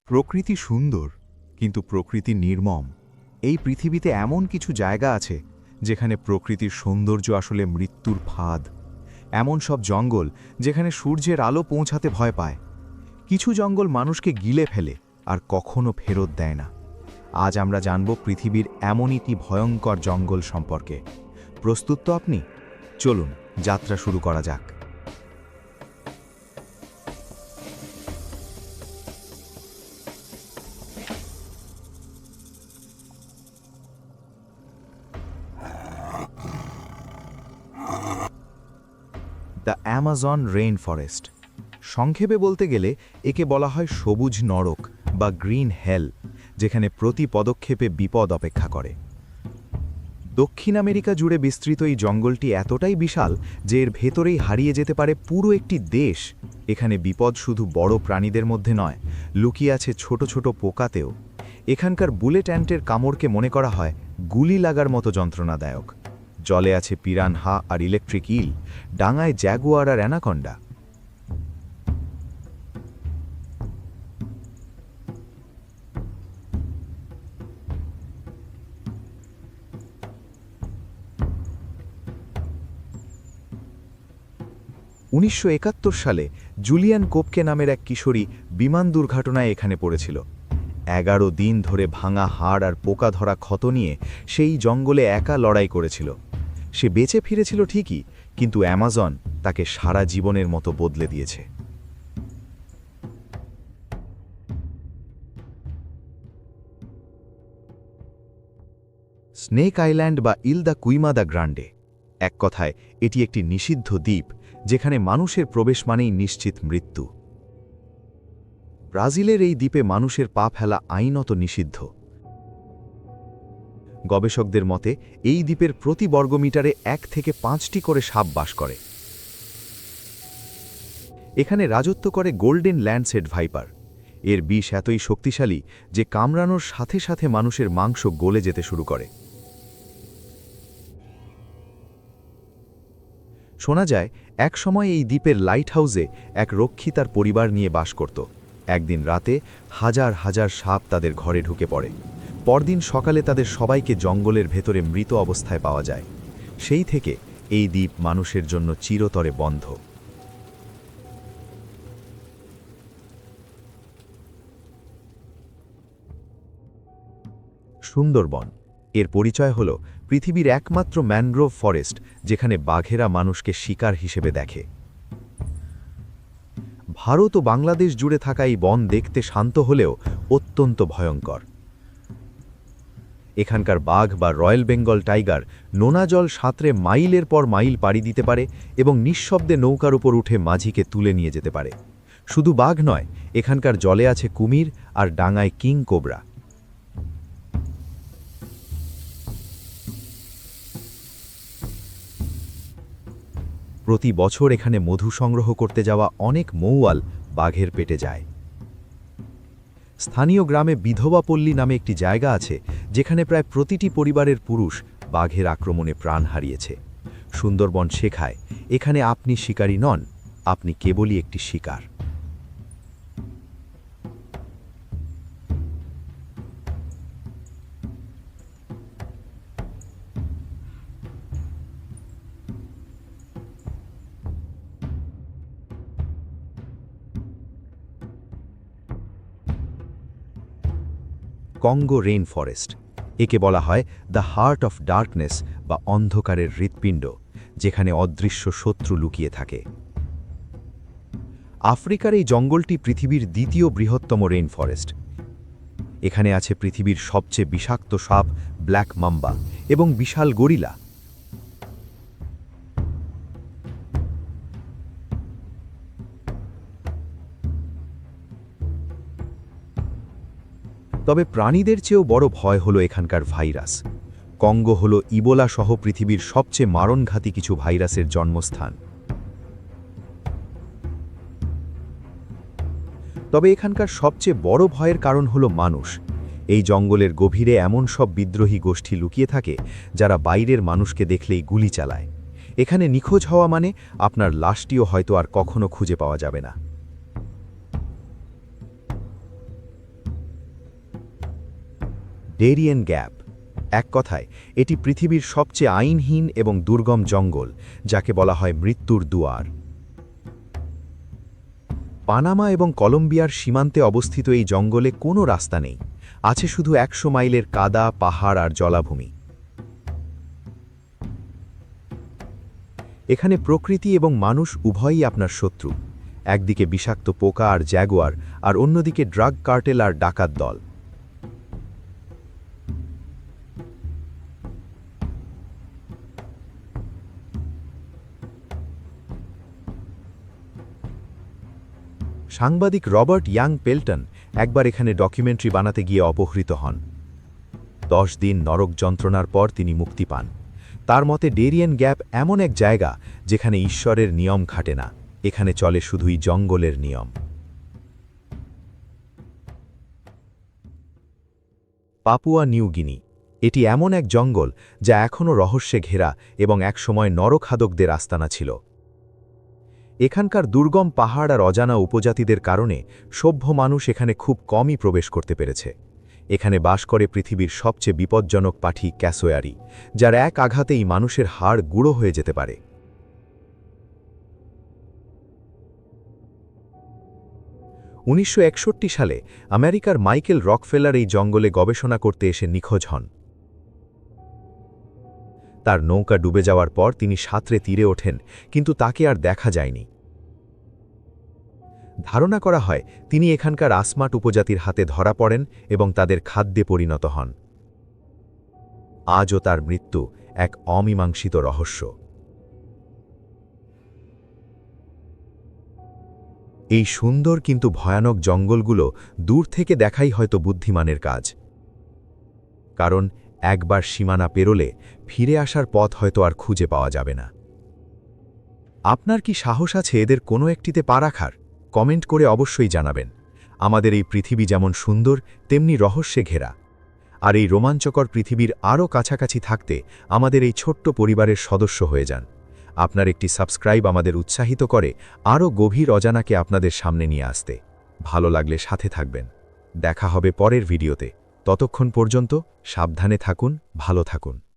প্রকৃতি সুন্দর, কিন্তু প্রকৃতি নির্মম। এই পৃথিবীতে এমন কিছু জায়গা আছে যেখানে প্রকৃতির সৌন্দর্য আসলে মৃত্যুর ফাঁদ। এমন সব জঙ্গল যেখানে সূর্যের আলো পৌঁছাতে ভয় পায়। কিছু জঙ্গল মানুষকে গিলে ফেলে আর কখনো ফেরত দেয় না। আজ আমরা জানব পৃথিবীর এমনই একটি ভয়ঙ্কর জঙ্গল সম্পর্কে। প্রস্তুত তো আপনি? চলুন যাত্রা শুরু করা যাক। The Amazon rain forest. সংক্ষেপে বলতে গেলে একে বলা হয় সবুজ নরক বা গ্রিন হেল, যেখানে প্রতি পদক্ষেপে বিপদ অপেক্ষা করে। দক্ষিণ আমেরিকা জুড়ে বিস্তৃত এই জঙ্গলটি এতটাই বিশাল যে এর ভেতরেই হারিয়ে যেতে পারে পুরো একটি দেশ। এখানে বিপদ শুধু বড় প্রাণীদের মধ্যে নয়, লুকিয়ে আছে ছোট ছোট পোকাতেও। এখানকার বুলেট অ্যান্টের কামড়কে মনে করা হয় গুলি লাগার মতো যন্ত্রণাদায়ক। জলে আছে পিরানহা আর ইলেকট্রিক ইল, ডাঙায় জ্যাগুয়ার আর অ্যানাকন্ডা। –1971 সালে জুলিয়ান কোপকে নামের এক কিশোরী বিমান দুর্ঘটনায় এখানে পড়েছিল। 11 দিন ধরে ভাঙা হাড় আর পোকা ধরা ক্ষত নিয়ে সেই জঙ্গলে একা লড়াই করেছিল। সে বেঁচে ফিরেছিল ঠিকই, কিন্তু অ্যামাজন তাকে সারা জীবনের মতো বদলে দিয়েছে। স্নেক আইল্যান্ড বা ইল দ্য কুইমাদা গ্রান্ডে। এক কথায় এটি একটি নিষিদ্ধ দ্বীপ, যেখানে মানুষের প্রবেশ মানেই নিশ্চিত মৃত্যু। ব্রাজিলের এই দ্বীপে মানুষের পা ফেলা আইনত নিষিদ্ধ। গবেষকদের মতে এই দ্বীপের প্রতি বর্গমিটারে 1 থেকে 5টি করে সাপ বাস করে। এখানে রাজত্ব করে গোল্ডেন ল্যান্ডসেট ভাইপার। এর বিষ এতই শক্তিশালী যে কামড়ানোর সাথে সাথে মানুষের মাংস গলে যেতে শুরু করে। শোনা যায় একসময় এই দ্বীপের লাইট হাউসে এক রক্ষী তার পরিবার নিয়ে বাস করত। একদিন রাতে হাজার হাজার সাপ তাদের ঘরে ঢুকে পড়ে। পরদিন সকালে তাদের সবাইকে জঙ্গলের ভেতরে মৃত অবস্থায় পাওয়া যায়। সেই থেকে এই দ্বীপ মানুষের জন্য চিরতরে বন্ধ। সুন্দরবন। এর পরিচয় হল পৃথিবীর একমাত্র ম্যানগ্রোভ ফরেস্ট, যেখানে বাঘেরা মানুষকে শিকার হিসেবে দেখে। ভারত ও বাংলাদেশ জুড়ে থাকা এই বন দেখতে শান্ত হলেও অত্যন্ত ভয়ঙ্কর। এখানকার বাঘ বা রয়্যাল বেঙ্গল টাইগার নোনা জল সাঁতরে মাইলের পর মাইল পাড়ি দিতে পারে এবং নিঃশব্দে নৌকার উপর উঠে মাঝিকে তুলে নিয়ে যেতে পারে। শুধু বাঘ নয়, এখানকার জলে আছে কুমির আর ডাঙায় কিং কোবরা। প্রতি বছর এখানে মধু সংগ্রহ করতে যাওয়া অনেক মৌয়াল বাঘের পেটে যায়। স্থানীয় গ্রামে বিধবাপল্লী নামে একটি জায়গা আছে, যেখানে প্রায় প্রতিটি পরিবারের পুরুষ বাঘের আক্রমণে প্রাণ হারিয়েছে। সুন্দরবন শেখায় এখানে আপনি শিকারী নন, আপনি কেবলই একটি শিকার। Congo rain forest. একে বলা হয় দ্য হার্ট অফ ডার্কনেস বা অন্ধকারের হৃৎপিণ্ড, যেখানে অদৃশ্য শত্রু লুকিয়ে থাকে। আফ্রিকার এই জঙ্গলটি পৃথিবীর দ্বিতীয় বৃহত্তম রেইন ফরেস্ট। এখানে আছে পৃথিবীর সবচেয়ে বিষাক্ত সাপ ব্ল্যাক মাম্বা এবং বিশাল গরিলা। তবে প্রাণীদের চেয়েও বড় ভয় হলো এখানকার ভাইরাস। কঙ্গো হলো ইবোলা সহ পৃথিবীর সবচেয়ে মারণঘাতী কিছু ভাইরাসের জন্মস্থান। তবে এখানকার সবচেয়ে বড় ভয়ের কারণ হলো মানুষ। এই জঙ্গলের গভীরে এমন সব বিদ্রোহী গোষ্ঠী লুকিয়ে থাকে যারা বাইরের মানুষকে দেখলেই গুলি চালায়। এখানে নিখোঁজ হওয়া মানে আপনার লাশটিও হয়তো আর কখনো খুঁজে পাওয়া যাবে না। ডেরিয়েন গ্যাপ। এক কথায় এটি পৃথিবীর সবচেয়ে আইনহীন এবং দুর্গম জঙ্গল, যাকে বলা হয় মৃত্যুর দুয়ার। পানামা এবং কলম্বিয়ার সীমান্তে অবস্থিত এই জঙ্গলে কোনো রাস্তা নেই, আছে শুধু 100 মাইলের কাদা, পাহাড় আর জলাভূমি। এখানে প্রকৃতি এবং মানুষ উভয়ই আপনার শত্রু। একদিকে বিষাক্ত পোকা আর জ্যাগুয়ার, আর অন্যদিকে ড্রাগ কার্টেল আর ডাকাত দল। সাংবাদিক রবার্ট ইয়াং পেল্টন একবার এখানে ডকুমেন্টারি বানাতে গিয়ে অপহৃত হন। 10 দিন নরক যন্ত্রণার পর তিনি মুক্তি পান। তার মতে ডেরিয়েন গ্যাপ এমন এক জায়গা যেখানে ঈশ্বরের নিয়ম খাটে না, এখানে চলে শুধুই জঙ্গলের নিয়ম। Papua New Guinea. এটি এমন এক জঙ্গল যা এখনও রহস্যে ঘেরা এবং একসময় নরখাদকদের আস্তানা ছিল। এখানকার দুর্গম পাহাড় আর অজানা উপজাতিদের কারণে সভ্য মানুষ এখানে খুব কমই প্রবেশ করতে পেরেছে। এখানে বাস করে পৃথিবীর সবচেয়ে বিপজ্জনক পাখি ক্যাসোয়ারি, যার এক আঘাতেই মানুষের হাড় গুঁড়ো হয়ে যেতে পারে। 1961 সালে আমেরিকার মাইকেল রকফেলার এই জঙ্গলে গবেষণা করতে এসে নিখোঁজ হন। তার নৌকা ডুবে যাওয়ার পর তিনি সাঁতরে তীরে ওঠেন, কিন্তু তাকে আর দেখা যায়নি। ধারণা করা হয় তিনি এখানকার আসমাট উপজাতির হাতে ধরা পড়েন এবং তাদের খাদ্যে পরিণত হন। আজও তার মৃত্যু এক অমীমাংসিত রহস্য। এই সুন্দর কিন্তু ভয়ানক জঙ্গলগুলো দূর থেকে দেখাই হয়তো বুদ্ধিমানের কাজ, কারণ একবার সীমানা পেরোলে ফিরে আসার পথ হয়তো আর খুঁজে পাওয়া যাবে না। আপনার কি সাহস আছে এদের কোনো একটিতে পা রাখার? কমেন্ট করে অবশ্যই জানাবেন। আমাদের এই পৃথিবী যেমন সুন্দর, তেমনি রহস্যে ঘেরা। আর এই রোমাঞ্চকর পৃথিবীর আরও কাছাকাছি থাকতে আমাদের এই ছোট্ট পরিবারের সদস্য হয়ে যান। আপনার একটি সাবস্ক্রাইব আমাদের উৎসাহিত করে আরও গভীর অজানাকে আপনাদের সামনে নিয়ে আসতে। ভালো লাগলে সাথে থাকবেন। দেখা হবে পরের ভিডিওতে। ততক্ষণ পর্যন্ত সাবধানে থাকুন, ভালো থাকুন।